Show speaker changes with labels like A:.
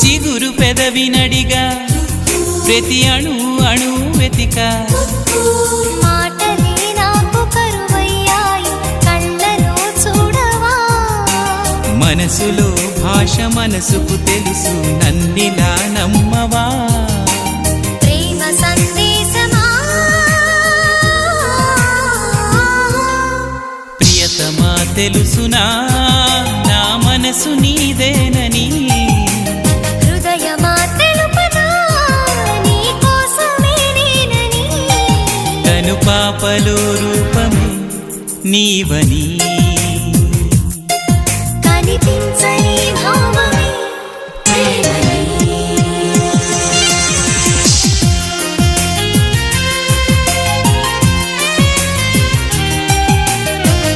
A: చిగురు పెదవినడిగా ప్రతి అణు అణు వెతిక
B: మాటలే నాకు కరువయ్యాయి కళ్ళలో చూడవా
A: మనసులో భాష మనసుకు తెలుసు నన్నిలా నమ్మవా
B: ప్రేమ సందేశమా
A: ప్రియతమా తెలుసునా నా మనసు నీదేనని
B: హృదయమా తెలుపనా నీ కోసమే నేనని
A: కను పాపలో రూపమే నీవని
B: కనిపించ